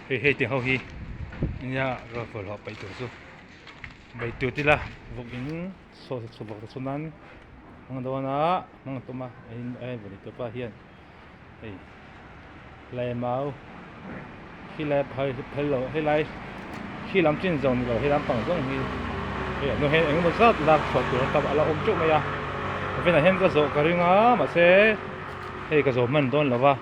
hei tiếng hậu hi nha rồi phải họ bảy tuổi rồi bảy tuổi thì là vùng in số số bậc số nan mang đồ na mang tôm mà ai vừa đi tập ba hiền hei lại máu khi lại phải lộ hay lại khi làm chuyện giống rồi hay làm bằng giống thì nó hay anh một rất là phật tuổi tập là ôm chúc mày à bên này hiện cái rổ cái riêng á mà sẽ hay cái rổ mình đón là va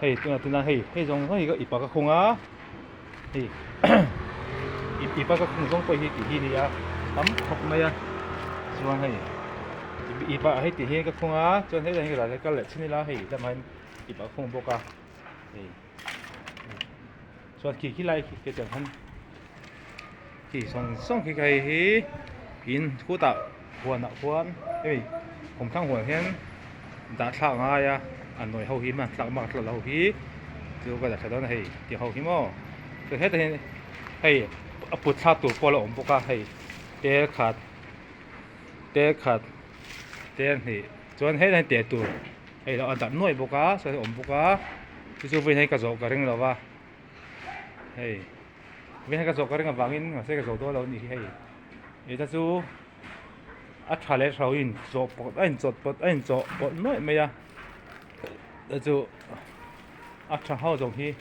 hay tôi là hay giống hay cái ipá cái khung á thì ipá cái khung giống cái gì đi à tắm học mày à xong hay ipá hay thì cái khung á cho nên là cái lệ xin là hay làm hay ipá khung bốc à thìส่วนขี่ไล่ก็จะทันขี่ส่งขี่ไก่กินคู่ตาหัวหนักหัวผมทั้งหัวเห็นด่าทางอะไรอันหน่อยเขาหิมทางมากเราหิเดี๋ยวก็จะใช้ตอนให้เดี๋ยวเขาหิมอ่ะแต่ให้แต่ให้ปุถชาตัวพอเราอมปกาให้เตะขาดเให้ส่วนให้เตะตัวให้เราอันดับหน่วยปกาส่วนอมปกาที่จะเป็นให้กระจกกระเร่งเราว่าhey vì hai cái số cái này vàng in mà sẽ cái số đó là gì hay vậy ta chú ăn thà lẽ sau in số bột anh số bột nói mày à ta chú ăn thà hao giống khi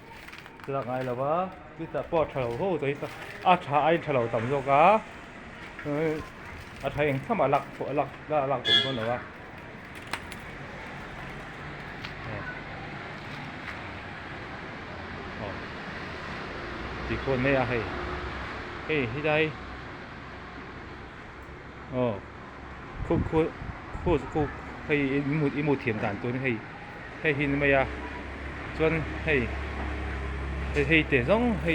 là ngay là vợ cứ ta bột thà lẩu hao rồi ta ăn thà anh thà lẩu tầm số cá ăn thà anh thà mà lạc tụm con là vợ thì con mấy à hayที่ใดคู่ให้อิมูเทียมด่านตัวนี้ให้หินไม่อะส่วนให้เตะซ่องให้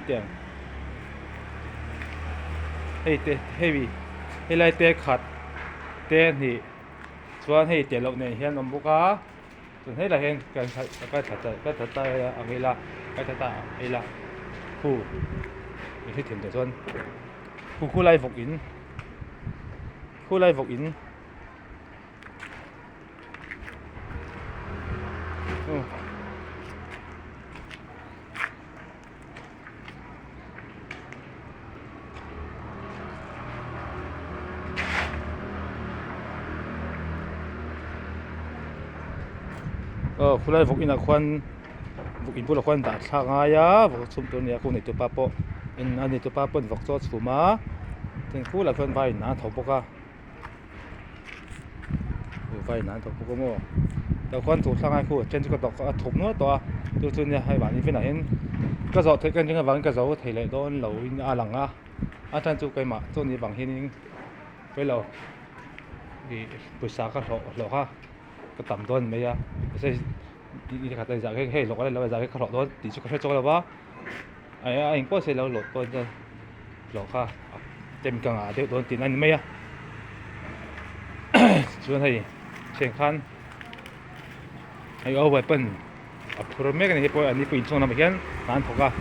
เตะให้ไล่เตะขัดเตะนี่ส่วนให้เตะหลอกเนี่ยเฮียนอมบุกาส่วนให้เราเห็นการก็ถัดใจอะไรล่ะก็ถัดใจอะไรล่ะคู่ไม่ใช่เทียมแต่ส่วนคู่ไล่phục inคู่ไล่phục in là khoan phục in พวกเราkhoan đã sang ai á phục sumตัวเนี่ยคู่ในตัวปาโปอันนี้ตัวปาโปphục จอดสูมาถึงคู่ละคนไปหนาถกปกะไปหนาถกปกะโม่แต่คนถูกสร้างให้คู่เช่นก็ตกถกเนื้อตัวเนี่ยให้บ้านนี้เป็นไหนเห็นก็จะเทกันยังไงบ้างก็จะเทเลยโดนเหลาอาหลังอ่ะอาจารย์จูไกมาตัวนี้บางเห็นไปเหลาดีปรึกษาก็เหลาค่ะก็ต่ำต้นไม่ยากไม่ใช่นี่ขัดใจจากให้หลอกอะไรเราจากให้ขลอดต้นตีชุกให้โจแล้ววะไอ้ก็เสร็จแล้วหลดต้นจะหลอกค่ะเต็มกลางเดี๋ยวโดนตีนั่นไม่อะชวนให้เชียงคันให้เอาไว้เป็นพรหมกันให้พออันนี้เป็นช่วงนั้นเหมือนกันนานพอกัน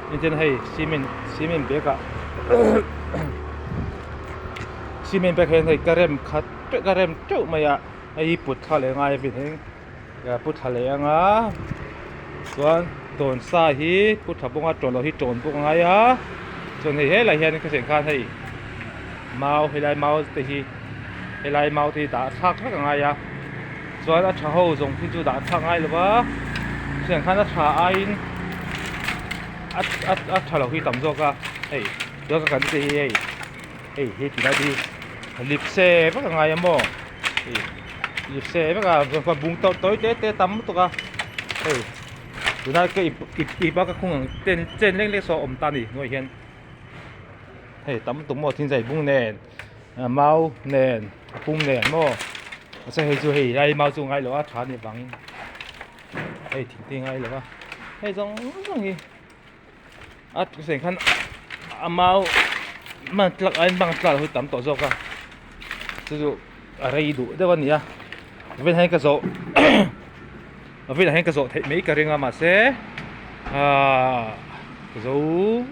นี่จะให้ซีเมนต์เบกอะซีเมนต์เบกให้กระเร็มขัดกระเร็มเจ้าไม่อะไอ้ปุดทะเลง่ายเป็นถึงปุดทะเลง่ะส่วนโดนซาฮีพุทธบุญโจรเราที่โจรพวกไงฮะส่วนให้ไรเห็นก็เสียงข้าให้เมาให้ไรเมาตีให้ไรเมาที่ด่าทักไงอะส่วนอัชราส่งที่จูด่าทักไงหรือวะเสียงข้าอัชราไอ้อัชราเราที่ต่ำโจกะเฮ้ยเดี๋ยวกันตีเฮ้ยที่ไหนดีลิบเซ่พวกไงอะโม่ลิบเซ่พวกก็บุ้งโต้เตะต่ำตัวกะเฮ้ยดูนะก็อีบ้าก็คงเต้นเล็กๆสอมตานี่หน่วยเห็นเฮ้ยตั้มตุ้มหมดทิ้งใจบุ้งแน่เมาแน่บุ้งแน่หม้อใช่เฮ้ยจู่เฮ้ยไรเมาจู่ไงหรอว่าฐานนี่บังเฮ้ยทิ้งไงหรอวะเฮ้ยจังงี้เสียงขันเมามันหลักอันบางหลักเฮ้ยตั้มต่อโจกะจู่อะไรดูเดี๋ยววันนี้เป็นให้กระโจvì là hay cái rổ thấy mấy cái riêng mà sẽ dấu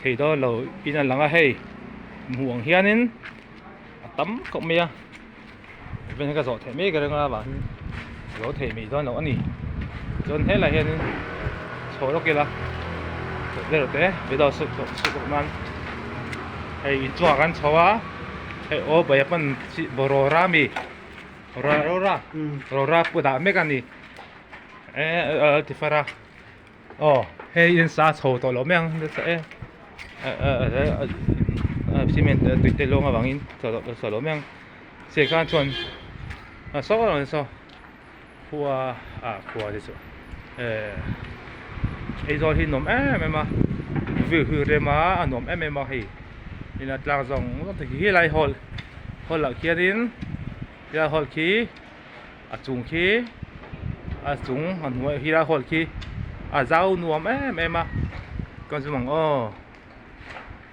thì đó là in là lăng hay muồng hiên nên tắm cộng mía bên cái giỏ thẻ mấy cái đó mà giỏ thẻ mấy đó nó anh nhỉ cho hết là hiện số đó kia là đây là thế bây giờ sự man hay chua gan chua hay ô bây giờ mình boro mi rora puda mấy cái này thì phải ra hay in sa chua to lắm yang thế xí men tụi tê lông à vàng in sờ lắm yang sẽ can chọn số rồi số qua đi số ấy rồi thì nôm em mà vừa hư mà nôm em mà hi nên là lang dòng nó thì hi lại hol là kia đến kia hol kia chung kia chung anh nuôi hi là hol kia giàu nôm em mà con số bằng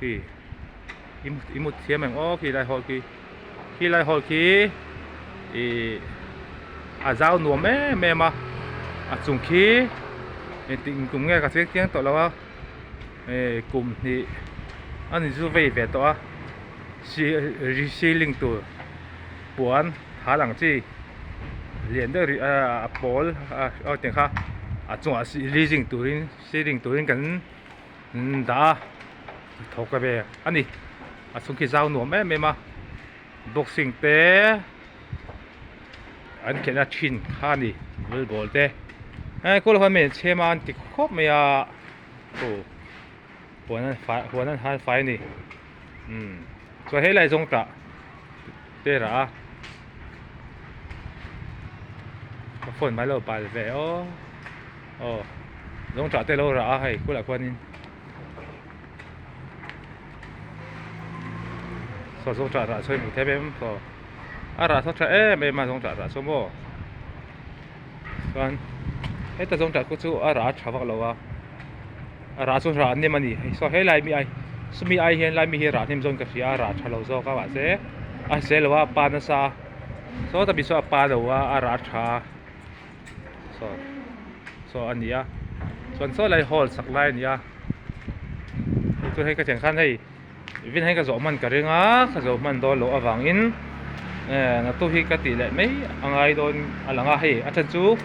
thì imut xem mình khi lại hol kia giàu nôm em mà chung kia tình cũng nghe các tiếng tao là cùng thì anh ấy về về đó reselling to buôn hà lăng chi liền đó Paul tiếng khác chung leasing to selling to cái đã thâu cái về anh ấy chung cái giàu nôm em mà boxing te anh cái là chin khá đi với ball te cô là mình xem anh thì khóc mày huấn anh hai phải nè cho hết lại giống ta thế ra phun máy lâu bài về giống ta thế lâu ra hay cô là quan in so giống ta ra chơi một thế bên so ra so chơi em mà giống ta ra số mò còn hết ta giống ta có chú ra chả vào lâu ra số ra anh em anh so hết lại mi ai số mi ai hiện lại mi hiện ra thêm giống cái gì ra chả lâu so các bạn sẽ lâu pa nó sa so ta bị so pa lâu ra chả so anh nhá so lại hol sắc lại nhá tôi thấy cái chẳng khăn hay viên hay cái gió man cái riêng cái gió man đó lỗ vàng in nó tôi hi cái tỷ lệ mấy anh ai đó là ngay hay chân chú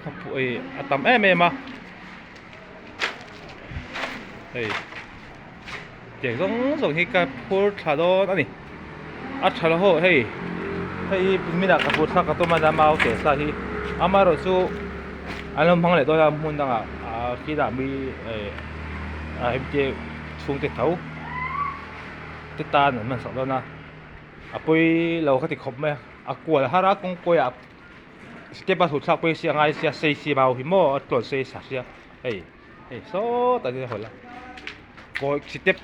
không phụ tầm em mà chỉ giống như cái phô trà đó này trà đó hay mình đã cái phô trà cái tôi mà đã mau kể sao thì mà rồi chú anh em phăng lại tôi làm muốn đang khi đã bị em chơi xuống tết thấu tết ta nữa mình sợ đó na bây lâu cái thì không mấy qua là hara cũng qua step ba sụt sạc bây giờ ngay sẽ xây bao thì mua tuần xây sạch ra số tại vì hỏi là coi step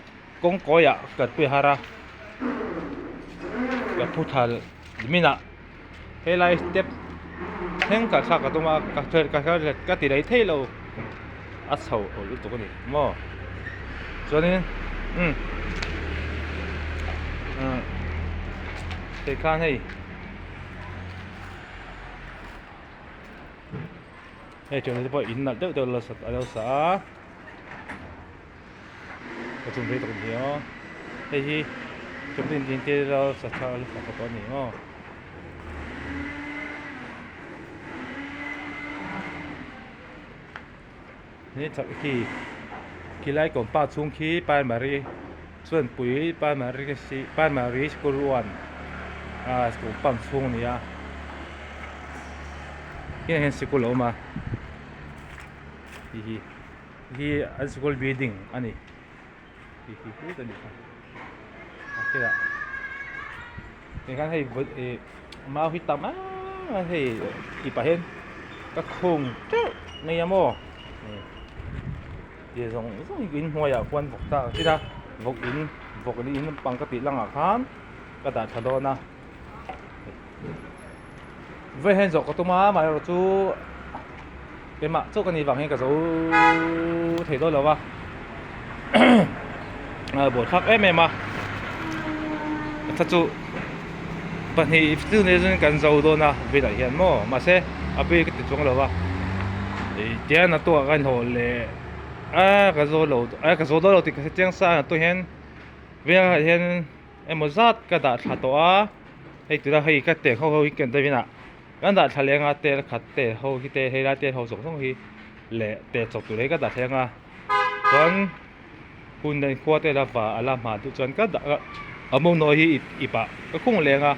cũng coi cái bây hara cái phút thal mình hay là step thêm cả sạc cái tôi mà cái tỷ đấy thế lâu sầu ở lúc đó này mua cho nên để看嘿chỗ này bỏ in là đỡ là sạch ở đâu xã ở trong đây tổng nhiều thì chúng tin tin kia là sạch là phải có nhiềuนี่จากที่ไล่ก่อนป้าช่วงขี้ป้ามารีส่วนปุ๋ยป้ามารีสกุลวันสกุลปั๊มช่วงนี้ที่เห็นสกุลออกมาที่อันสกุลบิลดิ้งอันนี้ที่ตัวนี้ที่ละในการให้มาพิตามาให้อีป่าเห็นก็คงในยามโมgiờ giống in hoa ya quan vok ta chứ ta vok in bằng cái tỷ lăng à khán cái đã thay đổi na với hiện giờ có tụi mà rồi chú cái mặt chỗ cái này vàng hiện cái dấu thấy đó là ba bộ khác em mà thật chú bản thì từ này dân cần dầu đó na về đại hiện mà sẽ bây cái tiếng là ba tiền là tôi cái hồ lệ cái số đó thì cái tiếng xa tôi hiện về hiện em một zat cái đã thà toa hay từ đó hay cái tệ hậu hậu cái đây nè cái đã thà liền à tệ khát tệ hậu cái tệ hay là tệ hậu sống sống hi lệ tệ chọc tụi đấy cái đã liền à còn hun này qua tệ là và làm mà tụi chọn cái đã ở mông nói hi ít bạ cái không liền à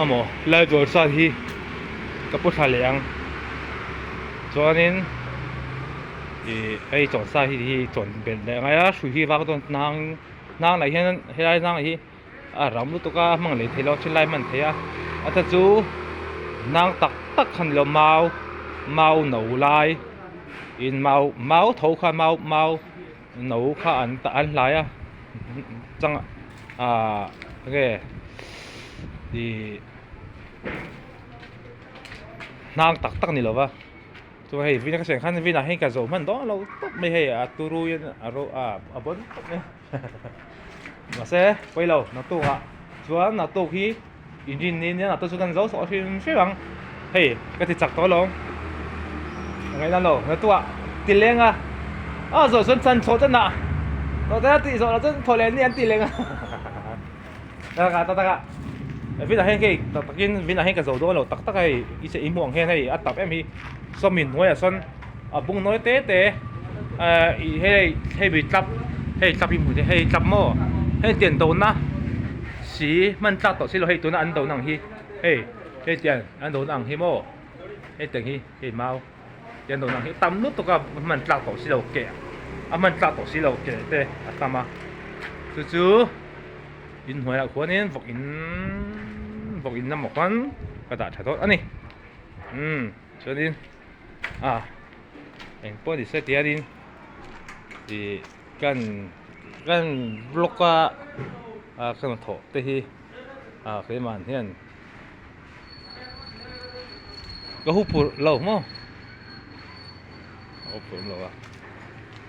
mò lại rồi sao hi cái bút thà liền cho nên thì ai chọn sai thì chọn bên này ngay á suy hi vào tuần nàng nàng này hiện nay nàng này ram lu to ka mang le thelo chilai man thea ata chu nàng tak tak khan lo mau no lai in mau thau kha mau no kha an ta an lai a chang cái thì nàng tak tak ni lo wa tu hay vì cái khan vì là hay cả rồi mình đó lâu tốt mới hay turu yên bốn mà xe quay lâu nó tu chúa nó tu khi engine nên nó tu cần dấu sọ phim phim bằng hey cái thì chặt to luôn ngày nào nó tu tiền lên rồi xuân chân số chân nè nó thế thì rồi nó chân thôi lên đi ăn tiền lên ta cả vì là hay cái tập kiến vì là hay cái dầu đó là tắc tắc hay ý sẽ im muộn hay tập em hi so mình nói xuân bung nói té hay bị tập im muộn hay tập mò hay tiền đồ na xí mình tập tổ xí lo hay đồ na ăn đồ nằng hi hay tiền ăn đồ nằng hi mò hay tiền hi mau tiền đồ nằng hi tắm nước tôi cả mình tập tổ xí lo kẹt mình tập tổ xí lo kẹt thế tắm chú in hồi là của nên vọc in năm một con cái đã thay đổi anh cho nên anh bố thì sẽ tiếc đi thì cần lúc cái thổ thì cái màn hiện cái hút phụ lâu mà hút phụ lâu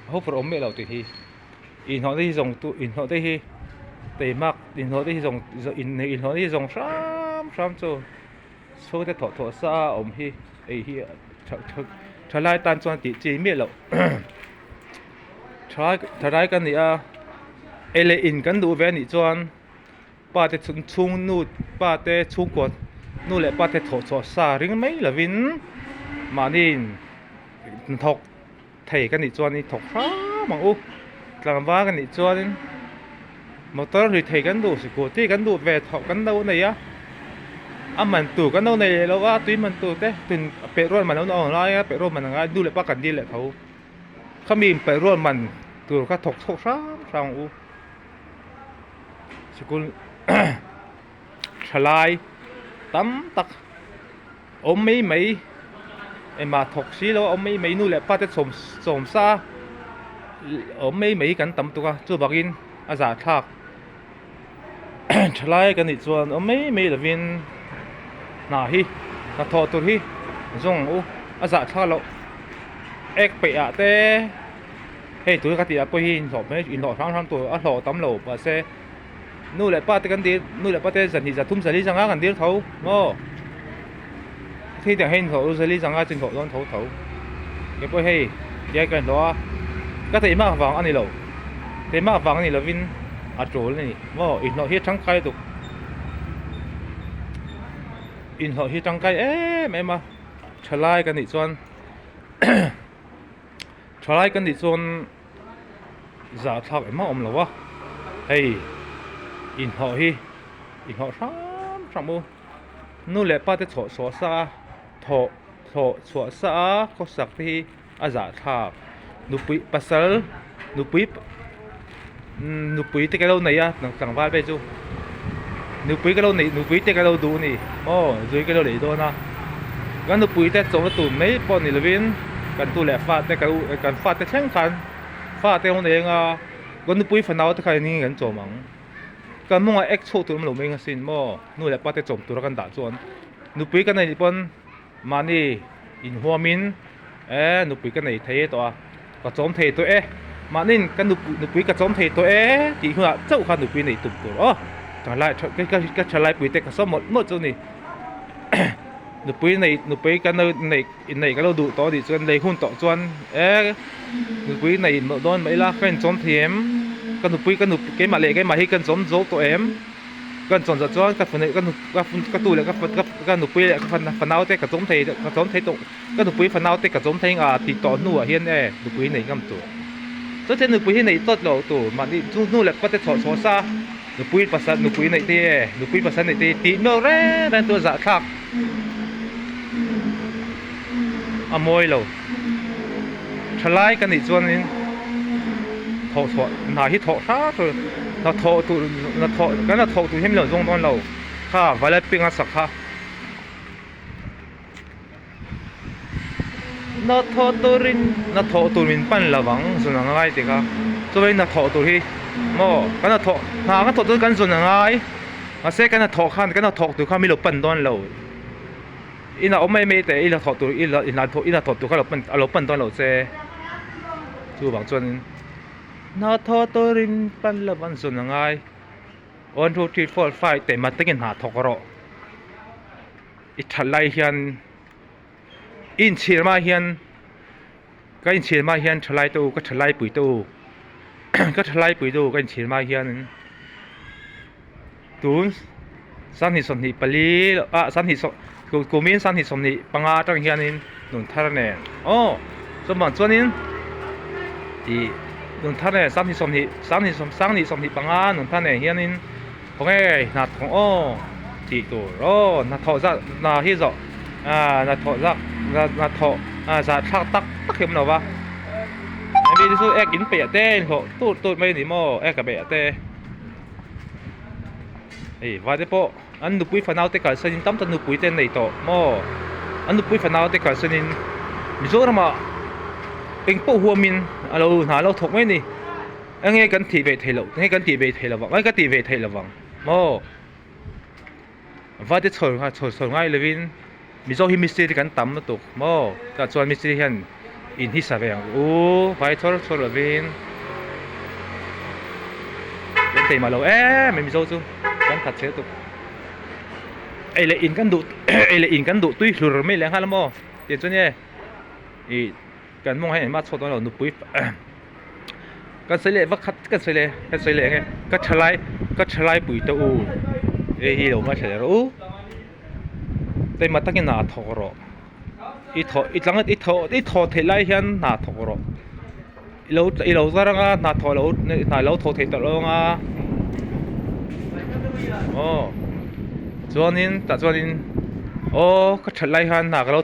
hút phụ ống mẹ lâu thì in họ đi dùng tu in họ đi tây mắc in họ đi dùng in họ đi dùng sắm cho số cái thọ xa ống hi ấy hi trở lại tan toàn chỉ mẹ lâu trở lại cái này ele in cái đủ về này toàn ba cái chung nút ba cái chung quật nút lại ba cái thọ xa riêng mấy là vin mà nên thọc thầy cái này toàn này thọc bằng u làm vá cái này toàn motor thì thầy cái đủ sự cố thì cái đủ về thọ cái đâu này mình tủ cái đâu này là vá tuy mình tủ thế từng bể rồi mà nó online bể rồi mà nó đủ lại ba cái đi lại thấu khôngมีbể rồi mình tủ cái thọc sang u sự cố lại tắm tắc ôm mấy em mà thọc xí lo ôm mấy nuôi lại ba cái sồm xa ôm mấy cái tắm tụ chưa bạc in giả thạc lại cái này chuan ôm mấy là viên nà hi nà thọ tụ hi dùng u giả thạc lo ếch bẹ té hey tụi cái tiệt bôi hin thọ mấy in thọ sang tụi thọ tắm lẩu và xe nuôi lại ba cái đi nuôi lại ba cái dần thì giờ thum dần đi sang cái đi thấu ngô khi tiếng hen thấu dần đi sang cái trên thấu đón thấu cái bôi hey cái đó cái thể mà vàng anh này lẩu thế mà vàng này là vin chỗ này ngô in thọ hết trắng cây tục in thọ hết trắng cây mẹ mà trở lại cái này chuan trở lại cái này chuan giả thạc mà ông lẩu hey in họ sắm mu nu le pa te so sa tho so sa ko sak thi za tha nu pui pasal nu pui te cái lâu này nang vai be chu nu pui cái lâu này nu pui te cái lâu du ni rồi cái lâu này đó na gan nu pui te so tu mấy pon ni levin kan tu le fa te kan fa te theng khan fa te hon eng gan nu pui fa nau te khai ni gan cho mang cái mong ai exo tụi mình làm mình xin mò nuôi lại bắt cái trộm tụi nó cần đạn chuan nuôi bấy cái này bọn mà đi in hoa min nuôi bấy cái này thấy to cái trộm thấy tôi mà nên cái nuôi bấy cái trộm thấy tôi thì họ châu khăn nuôi bấy này tụm tụi trả lại cái trả lại bấy cái số một chỗ này nuôi bấy cái này cái lâu đủ to thì chuan lấy hun to chuan nuôi bấy này một đòn mấy là cái trộm thêm กันหนูปุ้ยกันหนูเกมมาเล่เกมมาให้กันสมโจ๊กตัวเอ็มกันจนจะจ้อนกันฝนกันหนูกันตู้เลยกันหนูปุ้ยกันฝันเอาแต่กันสมไทยกันสมไทยตกกันหนูปุ้ยฝันเอาแต่กันสมไทยติดต่อหนูเฮียนหนูปุ้ยไหนกันตัวตัวเช่นหนูปุ้ยไหนต้นเราตัวมันนี่นู่นแหละก็จะถอดโซซ่าหนูปุ้ยภาษาหนูปุ้ยไหนเต้หนูปุ้ยภาษาไหนเต้ตีเมื่อไรนั่นตัวจะทักมวยเราทลายกันอีกส่วนนึงถอดหนาที่ถอดซะตัวเราถอดตัวเราถอดกันเราถอดตัวให้มันเหลือตรงเราข้าไว้แล้วเป็นอาสักข้าเราถอดตัวมินปั้นระวังส่วนง่ายดีค่ะตัวเป็นเราถอดตัวที่โม่กันเราถอดหากันถอดตัวกันส่วนง่ายมาเสกกันเราถอดขันกันเราถอดตัวข้าไม่หลบปั้นตอนเราอีน่าไม่แต่อีน่าถอดตัวอีน่าถอดตัวข้าเราปั้นตอนเราเซ่จู่บางส่วนน่าถอดตัวรินปั้นละวันส่วนง่าย 1 2 3 4 5แต่มาตั้งหาถกรออีทลายเฮียนอินเชียมาเฮียนก็อินเชียมาเฮียนทลายตู้ก็ทลายปุ๋ยตู้ ก็ทลายปุ๋ยตู้ก็อินเชียมาเฮียนตูนสันนิษฐานปลีสันนิษฐานกูมีสันนิษฐานปังอาจังเฮียนินนุ่นท่าเนี่ยโอ้สมบัติส่วนนี้ที่นุ่นท่าเนี่ยสันนิษฐานปังอานุ่นท่าเนี่ยเฮียนินของนัดของโอ้ที่ตัวโอ้นัดทอจะนัดที่จะนัดทอจะนัดทอจะทักเข็มหน่อวะไอ้พี่ที่สุดกินเปียเต้เขาตูดไม่หนีโม่กับเปียเต้ว่าแต่พออันนุปุยฝันเอาแต่การสนิทตั้มตันนุปุยเต้นในโตโม่อันนุปุยฝันเอาแต่การสนิทมิโซรามาเป็นผู้หัวมินเราหาเราถกไม่นี่ไงกันตีเวทเหรอไงกันตีเวทเหรอวะไงกันตีเวทเหรอวะโม่ว่าแต่ชนง่ายเลยวินมิโซฮิมิสติกันตั้มมาตุกโม่แต่ส่วนมิสติเห็นอินฮิสาเบียงโอ้ไปชนเลยวินเป็นตีมาเราไม่มิโซจูกันถัดเสียตุกไอ้เลยอินกันดุตุ้ยหลุดไม่แรงฮะละโม่เดี๋ยวจนเนี่ยกันมองให้เห็นมาชดตอนเราหนุปุยกันเสลว่าคัดกันเสลไงก็ทลายปุ๋ยตัวฮีโร่มาเฉยรู้แต่มาตั้งหน้าทอกรออีหลังอีทอเทไลเฮียนหน้าทอกรอเราซะรังหน้าทอเราทอเทตลงโอ้จวนนินโอ้ก็ทลายเฮียนหน้าเรา